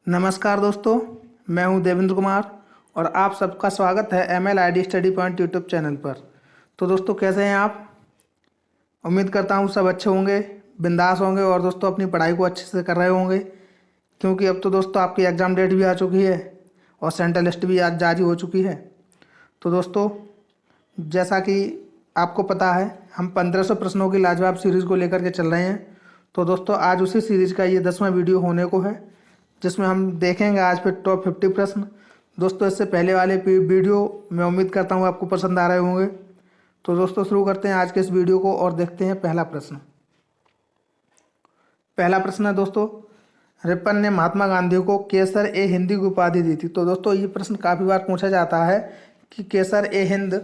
नमस्कार दोस्तों, मैं हूं देवेंद्र कुमार और आप सबका स्वागत है MLID study point YouTube channel पर। तो दोस्तों, कैसे हैं आप? उम्मीद करता हूं सब अच्छे होंगे, बिंदास होंगे और दोस्तों अपनी पढ़ाई को अच्छे से कर रहे होंगे, क्योंकि अब तो दोस्तों आपकी एग्ज़ाम डेट भी आ चुकी है और सेंट्रल लिस्ट भी आज जारी हो चुकी है। तो दोस्तों, जैसा कि आपको पता है, हम 1500 प्रश्नों की लाजवाब सीरीज़ को लेकर के चल रहे हैं। तो दोस्तों, आज उसी सीरीज़ का ये 10वां वीडियो होने को है, जिसमें हम देखेंगे आज फिर टॉप 50 प्रश्न। दोस्तों, इससे पहले वाले वीडियो मैं उम्मीद करता हूँ आपको पसंद आ रहे होंगे। तो दोस्तों, शुरू करते हैं आज के इस वीडियो को और देखते हैं पहला प्रश्न। पहला प्रश्न है दोस्तों, रिपन ने महात्मा गांधी को केसर ए हिंद की उपाधि दी थी। तो दोस्तों, ये प्रश्न काफ़ी बार पूछा जाता है कि केसर ए हिंद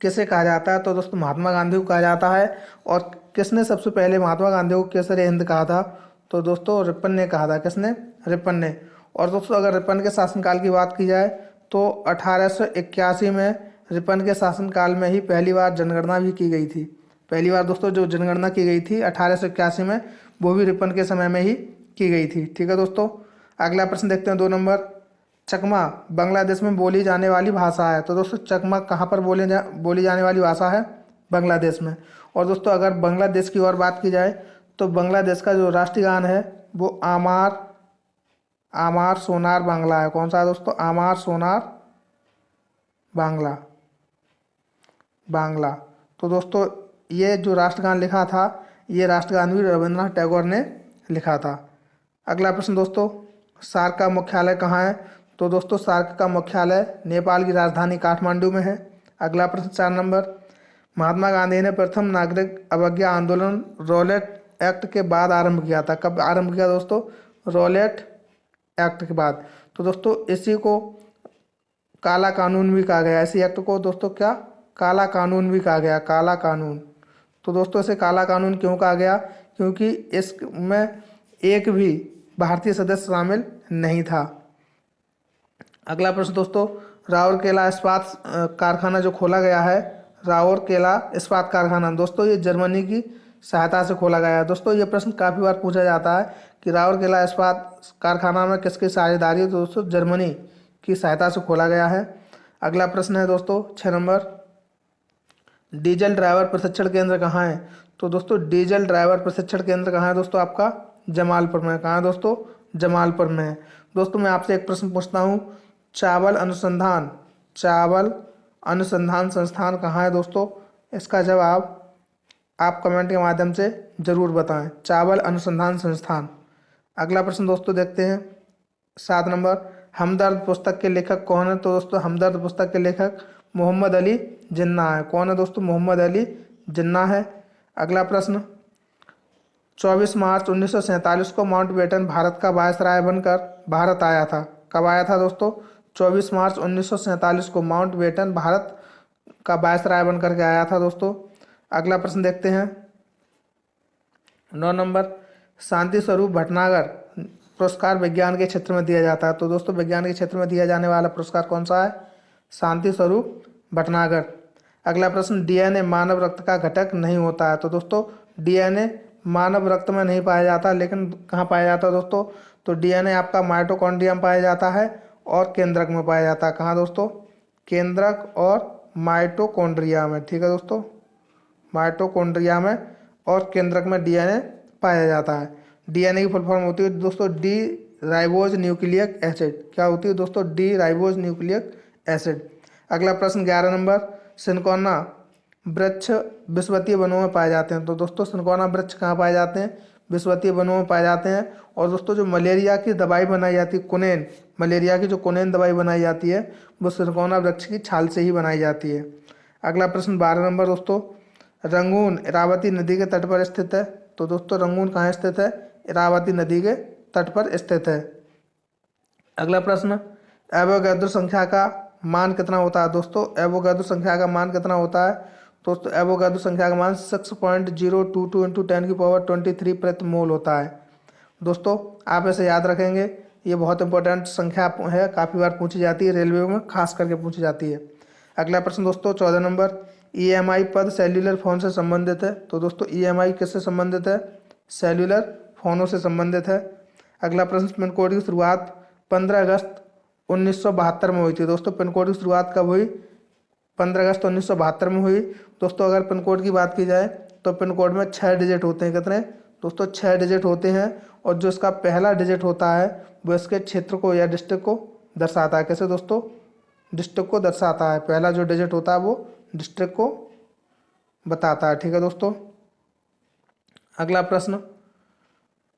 किसे कहा जाता है। तो दोस्तों, महात्मा गांधी को कहा जाता है। और किसने सबसे पहले महात्मा गांधी को केसर ए हिंद कहा था? तो दोस्तों, रिपन ने कहा था। किसने? रिपन ने। और दोस्तों, अगर रिपन के शासनकाल की बात की जाए तो 1881 में रिपन के शासनकाल में ही पहली बार जनगणना भी की गई थी। पहली बार दोस्तों जो जनगणना की गई थी 1881 में, वो भी रिपन के समय में ही की गई थी। ठीक है दोस्तों, अगला प्रश्न देखते हैं 2 नंबर। चकमा बांग्लादेश में बोली जाने वाली भाषा है। तो दोस्तों, चकमा कहाँ पर बोली जाने वाली भाषा है? बांग्लादेश में। और दोस्तों, अगर बांग्लादेश की और बात की जाए तो बांग्लादेश का जो राष्ट्रीय गान है वो आमार सोनार बांग्ला है। कौन सा है दोस्तों? आमार सोनार बांग्ला। बांग्ला। तो दोस्तों, ये जो राष्ट्रगान लिखा था, ये राष्ट्रगान भी रविंद्रनाथ टैगोर ने लिखा था। अगला प्रश्न दोस्तों, सार्क का मुख्यालय कहाँ है? तो दोस्तों, सार्क का मुख्यालय नेपाल की राजधानी काठमांडू में है। अगला प्रश्न 4 नंबर, महात्मा गांधी ने प्रथम नागरिक अवज्ञा आंदोलन रॉलेट एक्ट के बाद आरंभ किया था। कब आरंभ किया दोस्तों? रॉलेट एक्ट के बाद। तो दोस्तों, इसी को काला कानून भी कहा गया। इसी एक्ट को दोस्तों क्या? काला कानून भी कहा गया। काला कानून। तो दोस्तों, इसे काला कानून क्यों कहा गया? क्योंकि इसमें एक भी भारतीय सदस्य शामिल नहीं था। अगला प्रश्न दोस्तों, राउरकेला इस्पात कारखाना जो खोला गया है, राउरकेला इस्पात कारखाना, दोस्तों ये जर्मनी की सहायता से खोला गया है। दोस्तों, ये प्रश्न काफ़ी बार पूछा जाता है कि राउरकेला इस्पात कारखाना में किसकी साझेदारी है? तो दोस्तों, जर्मनी की सहायता से खोला गया है। अगला प्रश्न है दोस्तों 6 नंबर, डीजल ड्राइवर प्रशिक्षण केंद्र कहाँ है? तो दोस्तों, डीजल ड्राइवर प्रशिक्षण केंद्र कहाँ है दोस्तों? आपका जमालपुर में। कहाँ है दोस्तों? जमालपुर में है। दोस्तों, मैं आपसे एक प्रश्न पूछता हूँ, चावल अनुसंधान संस्थान कहाँ है दोस्तों? इसका जवाब आप कमेंट के माध्यम से जरूर बताएं। चावल अनुसंधान संस्थान। अगला प्रश्न दोस्तों देखते हैं 7 नंबर, हमदर्द पुस्तक के लेखक कौन है? तो दोस्तों, हमदर्द पुस्तक के लेखक मोहम्मद अली जिन्ना है। कौन है दोस्तों? मोहम्मद अली जिन्ना है। अगला प्रश्न, 24 मार्च 1947 को माउंटबेटन भारत का वायसराय बनकर भारत आया था। कब आया था दोस्तों? 24 मार्च 1947 को माउंटबेटन भारत का वायसराय बनकर के आया था दोस्तों। अगला प्रश्न देखते हैं 9 नंबर, शांति स्वरूप भटनागर पुरस्कार विज्ञान के क्षेत्र में दिया जाता है। तो दोस्तों, विज्ञान के क्षेत्र में दिया जाने वाला पुरस्कार कौन सा है? शांति स्वरूप भटनागर। अगला प्रश्न, डीएनए मानव रक्त का घटक नहीं होता है। तो दोस्तों, डीएनए मानव रक्त में नहीं पाया जाता, लेकिन कहाँ पाया जाता है दोस्तों? तो डीएनए आपका माइटोकॉन्ड्रिया में पाया जाता है और केंद्रक में पाया जाता है। कहाँ दोस्तों? केंद्रक और माइटोकॉन्ड्रिया में। ठीक है दोस्तों, माइटोकॉन्ड्रिया में और केंद्रक में डीएनए पाया जाता है। डीएनए की फुल फॉर्म होती है दोस्तों डी राइबोज न्यूक्लियक एसिड। क्या होती है दोस्तों? D ribose nucleic acid. अगला प्रश्न 11 नंबर, सिनकोना वृक्ष विषवतीय वनों में पाए जाते हैं। तो दोस्तों, सिनकोना वृक्ष कहाँ पाए जाते हैं? विषवतीय वनों में पाए जाते हैं। और दोस्तों, जो मलेरिया की दवाई बनाई जाती है, कुनेन, मलेरिया की जो कुनेन दवाई बनाई जाती है, वो सिनकोना वृक्ष की छाल से ही बनाई जाती है। अगला प्रश्न 12 नंबर दोस्तों, रंगून इरावती नदी के तट पर स्थित है। तो दोस्तों, रंगून कहाँ स्थित है? इरावती नदी के तट पर स्थित है। अगला प्रश्न, एवोगैड्रो संख्या का मान कितना होता है? दोस्तों, एवोगैड्रो संख्या का मान कितना होता है? दोस्तों, एवोगैड्रो संख्या का मान 6.022 × 10⁻23 प्रति मोल होता है। दोस्तों, आप इसे याद रखेंगे, ये बहुत इंपॉर्टेंट संख्या है, काफ़ी बार पूछी जाती है, रेलवे में खास करके पूछी जाती है। अगला प्रश्न दोस्तों 14 नंबर, ईएमआई पद सेल्युलर फोन से संबंधित है। तो दोस्तों, ईएमआई किससे संबंधित है? सेल्युलर फोनों से संबंधित है। अगला प्रश्न, पिन कोड की शुरुआत 15 अगस्त 1972 में हुई थी दोस्तों। पिन कोड की शुरुआत कब हुई? 15 अगस्त 1972 में हुई। दोस्तों अगर पिन कोड की बात की जाए तो पिन कोड में 6 डिजिट होते हैं। कितने दोस्तों? 6 डिजिट होते हैं। और जो इसका पहला डिजिट होता है वो इसके क्षेत्र को या डिस्ट्रिक्ट को दर्शाता है। कैसे दोस्तों? डिस्ट्रिक्ट को दर्शाता है। पहला जो डिजिट होता है वो डिस्ट्रिक्ट को बताता है। ठीक है दोस्तों। अगला प्रश्न,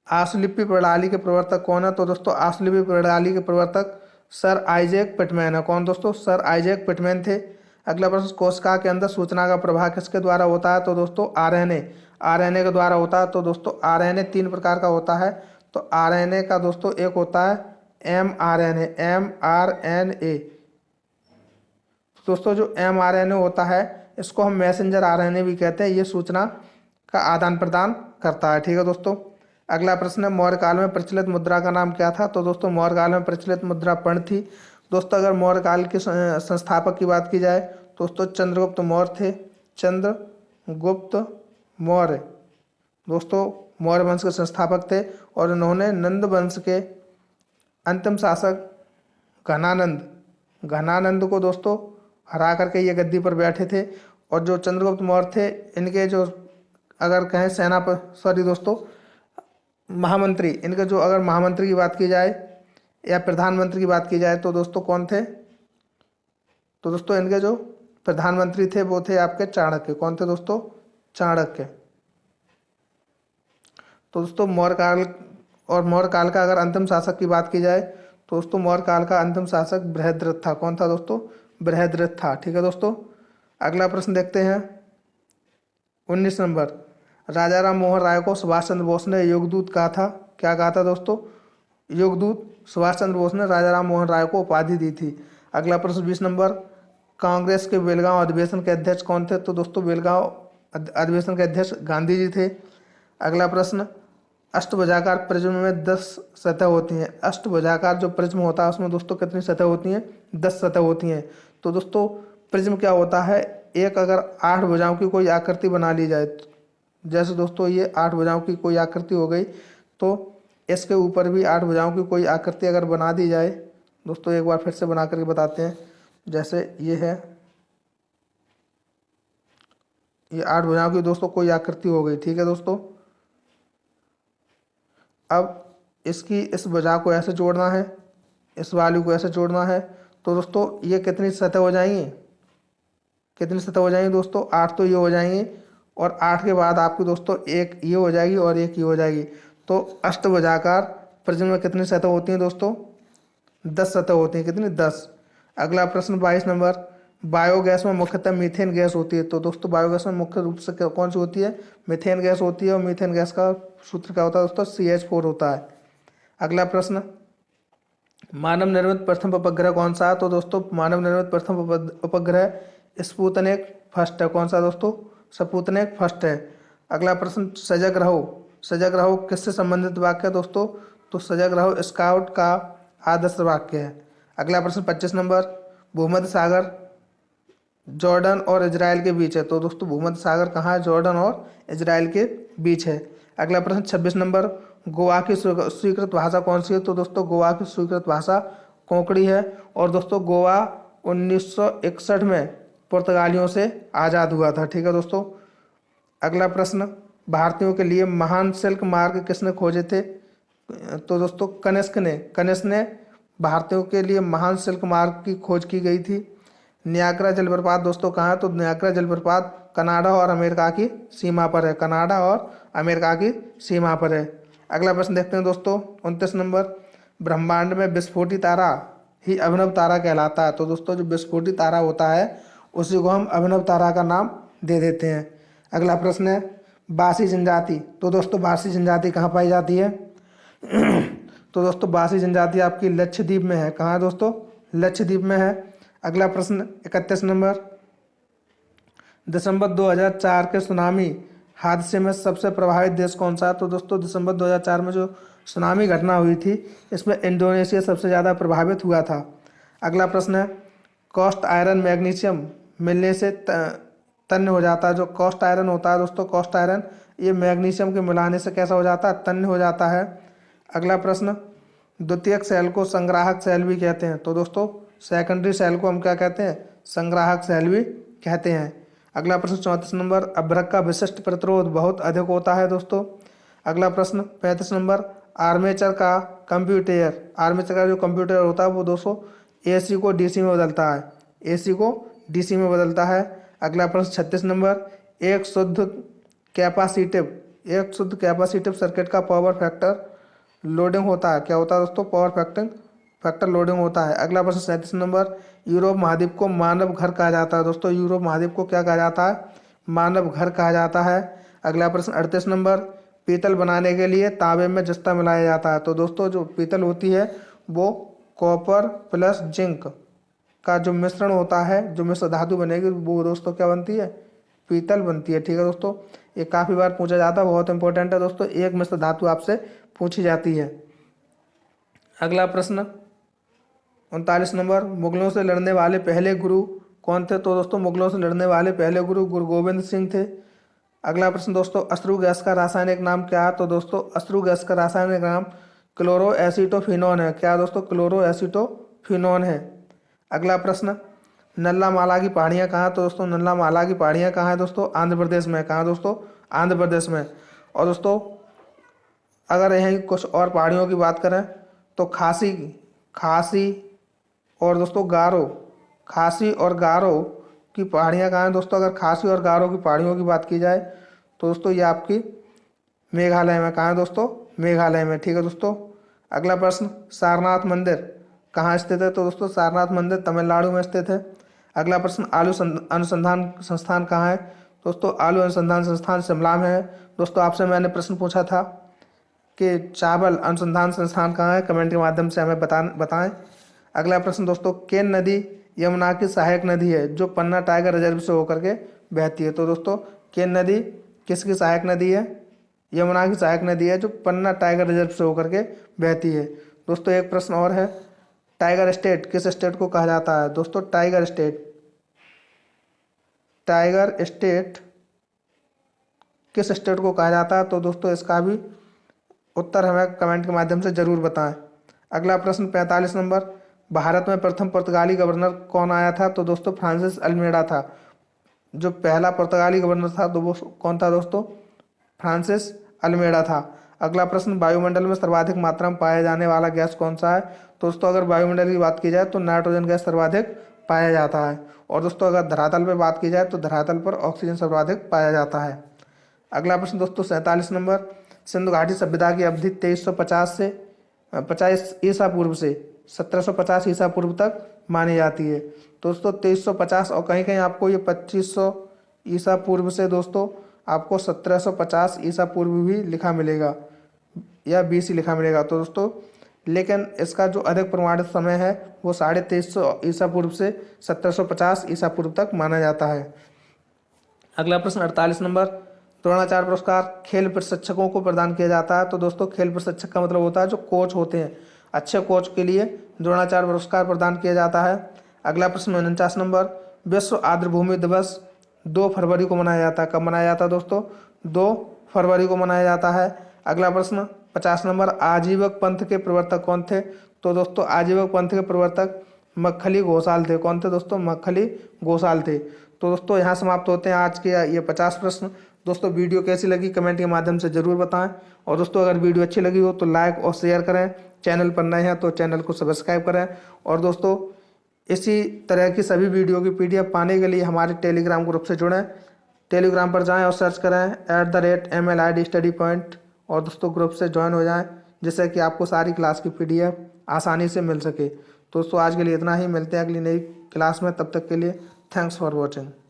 आशुलिपि प्रणाली के प्रवर्तक कौन है? तो दोस्तों आशुलिपि प्रणाली के प्रवर्तक सर आइजैक पिटमैन है। कौन दोस्तों? सर आइजैक पिटमैन थे। अगला प्रश्न, कोशिका के अंदर सूचना का प्रवाह किसके द्वारा होता है? तो दोस्तों आरएनए, आरएनए के द्वारा होता है। तो दोस्तों आरएनए 3 प्रकार का होता है। तो आरएनए का दोस्तों एक होता है एमआरएनए, एमआरएनए। दोस्तों जो एमआरएनए होता है इसको हम मैसेंजर आरएनए भी कहते हैं। ये सूचना का आदान प्रदान करता है। ठीक है दोस्तों। अगला प्रश्न है, मौर्य काल में प्रचलित मुद्रा का नाम क्या था? तो दोस्तों मौर्य काल में प्रचलित मुद्रा पर्ण थी। दोस्तों अगर मौर्य काल के संस्थापक की बात की जाए तो दोस्तों चंद्रगुप्त मौर्य थे। चंद्रगुप्त मौर्य दोस्तों मौर्य वंश के संस्थापक थे और इन्होंने नंद वंश के अंतिम शासक घनानंद को दोस्तों हरा करके ये गद्दी पर बैठे थे। और जो चंद्रगुप्त मौर्य थे इनके जो अगर कहें महामंत्री, इनके जो अगर महामंत्री की बात की जाए या प्रधानमंत्री की बात की जाए तो दोस्तों कौन थे? तो दोस्तों इनके जो प्रधानमंत्री थे वो थे आपके चाणक्य। कौन थे दोस्तों? चाणक्य। तो दोस्तों मौर्य काल का अगर अंतिम शासक की बात की जाए तो दोस्तों मौर्य काल का अंतिम शासक बृहद्रथ था। कौन था दोस्तों? बृहद्रथ था। ठीक है दोस्तों। अगला प्रश्न देखते हैं 19 नंबर, राजा राम मोहन राय को सुभाष चंद्र बोस ने योगदूत कहा था। क्या कहा था दोस्तों? योगदूत। सुभाष चंद्र बोस ने राजा राम मोहन राय को उपाधि दी थी। अगला प्रश्न 20 नंबर, कांग्रेस के बेलगांव अधिवेशन के अध्यक्ष कौन थे? तो दोस्तों बेलगांव अधिवेशन के अध्यक्ष गांधी जी थे। अगला प्रश्न, अष्टभुजाकार प्रिज्म में 10 सतह होती हैं। अष्टभुजाकार जो प्रिज्म होता है उसमें दोस्तों कितनी सतह होती हैं? 10 सतह होती हैं। तो दोस्तों प्रिज्म क्या होता है? एक अगर 8 भुजाओं की कोई आकृति बना ली जाए, जैसे दोस्तों ये 8 भुजाओं की कोई आकृति हो गई, तो इसके ऊपर भी 8 भुजाओं की कोई आकृति अगर बना दी जाए, दोस्तों एक बार फिर से बना करके बताते हैं। जैसे ये है, ये 8 भुजाओं की दोस्तों कोई आकृति हो गई। ठीक है दोस्तों। अब इसकी इस भुजा को ऐसे जोड़ना है, इस वाली को ऐसे जोड़ना है। तो दोस्तों ये कितनी सतह हो जाएंगी? कितनी सतह हो जाएंगी दोस्तों? 8 तो ये हो जाएंगी और 8 के बाद आपकी दोस्तों एक ये हो जाएगी और एक ये हो जाएगी। तो अष्टभुजाकार प्रिज्म में कितनी सतह होती हैं दोस्तों? 10 सतह होती हैं। कितनी? 10। अगला प्रश्न 22 नंबर, बायोगैस में मुख्यतः मीथेन गैस होती है। तो दोस्तों बायोगैस में मुख्य रूप से कौन सी होती है? मीथेन गैस होती है। और मीथेन गैस का सूत्र क्या होता है दोस्तों? CH4 होता है। अगला प्रश्न, मानव निर्मित प्रथम उपग्रह कौन सा है? तो दोस्तों मानव निर्मित प्रथम उपग्रह स्पुतनिक फर्स्ट है। कौन सा दोस्तों? स्पुतनिक फर्स्ट है। अगला प्रश्न, सजग रहो किससे संबंधित वाक्य है दोस्तों? तो सजग रहो स्काउट का आदर्श वाक्य है। अगला प्रश्न 25 नंबर, भूमध्य सागर जॉर्डन और इजराइल के बीच है। तो दोस्तों भूमध्य सागर कहाँ है? जॉर्डन और इजराइल के बीच है। अगला प्रश्न 26 नंबर, गोवा की स्वीकृत भाषा कौन सी है? तो दोस्तों गोवा की स्वीकृत भाषा कोंकणी है। और दोस्तों गोवा 1961 में पुर्तगालियों से आज़ाद हुआ था। ठीक है दोस्तों। अगला प्रश्न, भारतीयों के लिए महान सिल्क मार्ग किसने खोजे थे? तो दोस्तों कनिष्क ने भारतीयों के लिए महान सिल्क मार्ग की खोज की गई थी। नियाग्रा जलप्रपात दोस्तों कहाँ है? तो नियाग्रा जलप्रपात कनाडा और अमेरिका की सीमा पर है। कनाडा और अमेरिका की सीमा पर है। अगला प्रश्न देखते हैं दोस्तों 29 नंबर, ब्रह्मांड में विस्फोटी तारा ही अभिनव तारा कहलाता है। तो दोस्तों जो विस्फोटी तारा होता है उसी को हम अभिनव तारा का नाम दे देते हैं। अगला प्रश्न है बासी जनजाति। तो दोस्तों बासी जनजाति कहाँ पाई जाती है? तो दोस्तों बासी जनजाति आपकी लक्षद्वीप में है। कहाँ है दोस्तों? लक्षद्वीप में है। अगला प्रश्न 31 नंबर, दिसंबर 2004 के सुनामी हादसे में सबसे प्रभावित देश कौन सा है? तो दोस्तों दिसंबर 2004 में जो सुनामी घटना हुई थी इसमें इंडोनेशिया सबसे ज़्यादा प्रभावित हुआ था। अगला प्रश्न है कॉस्ट आयरन मैग्नीशियम मिलने से तन्य हो जाता है। जो कॉस्ट आयरन होता है दोस्तों, कॉस्ट आयरन ये मैग्नीशियम के मिलाने से कैसा हो जाता है? तन्य हो जाता है। अगला प्रश्न द्वितीयक सेल को संग्राहक सेल भी कहते हैं। तो दोस्तों सेकेंडरी सेल को हम क्या कहते हैं? संग्राहक सेल भी कहते हैं। अगला प्रश्न 34 नंबर, अभ्रक का विशिष्ट प्रतिरोध बहुत अधिक होता है दोस्तों। अगला प्रश्न 35 नंबर, आर्मेचर का जो कंप्यूटर होता है वो दोस्तों AC को DC में बदलता है, AC को DC में बदलता है। अगला प्रश्न 36 नंबर, एक शुद्ध कैपेसिटिव सर्किट का पावर फैक्टर लोडिंग होता है। क्या होता है दोस्तों? पावर फैक्टर लोडिंग होता है। अगला प्रश्न 37 नंबर, यूरोप महाद्वीप को मानव घर कहा जाता है। दोस्तों यूरोप महाद्वीप को क्या कहा जाता है? मानव घर कहा जाता है। अगला प्रश्न 38 नंबर, पीतल बनाने के लिए तांबे में जस्ता मिलाया जाता है। तो दोस्तों जो पीतल होती है वो कॉपर प्लस जिंक का जो मिश्रण होता है, जो मिश्र धातु बनेगी वो दोस्तों क्या बनती है? पीतल बनती है। ठीक है दोस्तों, ये काफ़ी बार पूछा जाता है, बहुत इंपॉर्टेंट है दोस्तों। एक मिश्र धातु आपसे पूछी जाती है। अगला प्रश्न 39 नंबर, मुगलों से लड़ने वाले पहले गुरु कौन थे? तो दोस्तों मुगलों से लड़ने वाले पहले गुरु गोविंद सिंह थे। अगला प्रश्न दोस्तों, अश्रु गैस का रासायनिक नाम क्या है? तो दोस्तों अश्रु गैस का रासायनिक नाम क्लोरोएसिटोफिनोन है। क्या दोस्तों? क्लोरोएसिटोफिनोन है। अगला प्रश्न, नल्ला माला की पहाड़ियाँ कहाँ? तो दोस्तों नल्ला माला की पहाड़ियाँ कहाँ है दोस्तों? आंध्र प्रदेश में। कहाँ दोस्तों? आंध्र प्रदेश में। और दोस्तों अगर यहीं कुछ और पहाड़ियों की बात करें तो खासी और दोस्तों खासी और गारो की पहाड़ियाँ कहाँ हैं दोस्तों? अगर खासी और गारो की पहाड़ियों की बात की जाए तो दोस्तों ये आपकी मेघालय में। कहाँ है दोस्तों? मेघालय में। ठीक है दोस्तों। अगला प्रश्न, सारनाथ मंदिर कहाँ स्थित है? तो दोस्तों सारनाथ मंदिर तमिलनाडु में स्थित है। अगला प्रश्न, आलू अनुसंधान संस्थान कहाँ है? दोस्तों आलू अनुसंधान संस्थान शिमला में है। दोस्तों आपसे मैंने प्रश्न पूछा था कि चावल अनुसंधान संस्थान कहाँ है? कमेंट के माध्यम से हमें बताएं। अगला प्रश्न दोस्तों, केन नदी यमुना की सहायक नदी है जो पन्ना टाइगर रिजर्व से होकर के बहती है। तो दोस्तों केन नदी किसकी सहायक नदी है? यमुना की सहायक नदी है जो पन्ना टाइगर रिजर्व से होकर के बहती है। दोस्तों एक प्रश्न और है, टाइगर स्टेट किस स्टेट को कहा जाता है? दोस्तों टाइगर स्टेट किस स्टेट को कहा जाता है? तो दोस्तों इसका भी उत्तर हमें कमेंट के माध्यम से जरूर बताएं। अगला प्रश्न 45 नंबर, भारत में प्रथम पुर्तगाली गवर्नर कौन आया था? तो दोस्तों फ्रांसिस अल्मेडा था। जो पहला पुर्तगाली गवर्नर था तो वो कौन था दोस्तों? फ्रांसिस अल्मेडा था। अगला प्रश्न, वायुमंडल में सर्वाधिक मात्रा में पाया जाने वाला गैस कौन सा है? दोस्तों अगर वायुमंडल की बात की जाए तो नाइट्रोजन गैस सर्वाधिक पाया जाता है। और दोस्तों अगर धरातल पर बात की जाए तो धरातल पर ऑक्सीजन सर्वाधिक पाया जाता है। अगला प्रश्न दोस्तों 47 नंबर, सिंधु घाटी सभ्यता की अवधि 2350 ईसा पूर्व से 1750 ईसा पूर्व तक मानी जाती है। दोस्तों 2350 और कहीं कहीं आपको ये 2500 ईसा पूर्व से दोस्तों आपको 1750 ईसा पूर्व भी लिखा मिलेगा या BC लिखा मिलेगा। तो दोस्तों लेकिन इसका जो अधिक प्रमाणित समय है वो 2350 ईसा पूर्व से 1750 ईसा पूर्व तक माना जाता है। अगला प्रश्न 48 नंबर, द्रोणाचार्य पुरस्कार खेल प्रशिक्षकों को प्रदान किया जाता है। तो दोस्तों खेल प्रशिक्षक का मतलब होता है जो कोच होते हैं, अच्छे कोच के लिए द्रोणाचार्य पुरस्कार प्रदान किया जाता है। अगला प्रश्न 49 नंबर, विश्व आर्द्रभूमि दिवस 2 फरवरी को मनाया जाता है। कब मनाया जाता है दोस्तों? 2 फरवरी को मनाया जाता है। अगला प्रश्न 50 नंबर, आजीवक पंथ के प्रवर्तक कौन थे? तो दोस्तों आजीवक पंथ के प्रवर्तक मक्खली घोषाल थे। कौन थे दोस्तों? मक्खली घोषाल थे। तो दोस्तों यहाँ समाप्त होते हैं आज के ये 50 प्रश्न। दोस्तों वीडियो कैसी लगी कमेंट के माध्यम से ज़रूर बताएं। और दोस्तों अगर वीडियो अच्छी लगी हो तो लाइक और शेयर करें। चैनल पर नए हैं तो चैनल को सब्सक्राइब करें। और दोस्तों इसी तरह की सभी वीडियो की PDF पाने के लिए हमारे टेलीग्राम ग्रुप से जुड़ें। टेलीग्राम पर जाएं और सर्च करें @MLID स्टडी पॉइंट और दोस्तों ग्रुप से ज्वाइन हो जाएं, जिससे कि आपको सारी क्लास की PDF आसानी से मिल सके। दोस्तों आज के लिए इतना ही, मिलते हैं अगली नई क्लास में। तब तक के लिए थैंक्स फॉर वॉचिंग।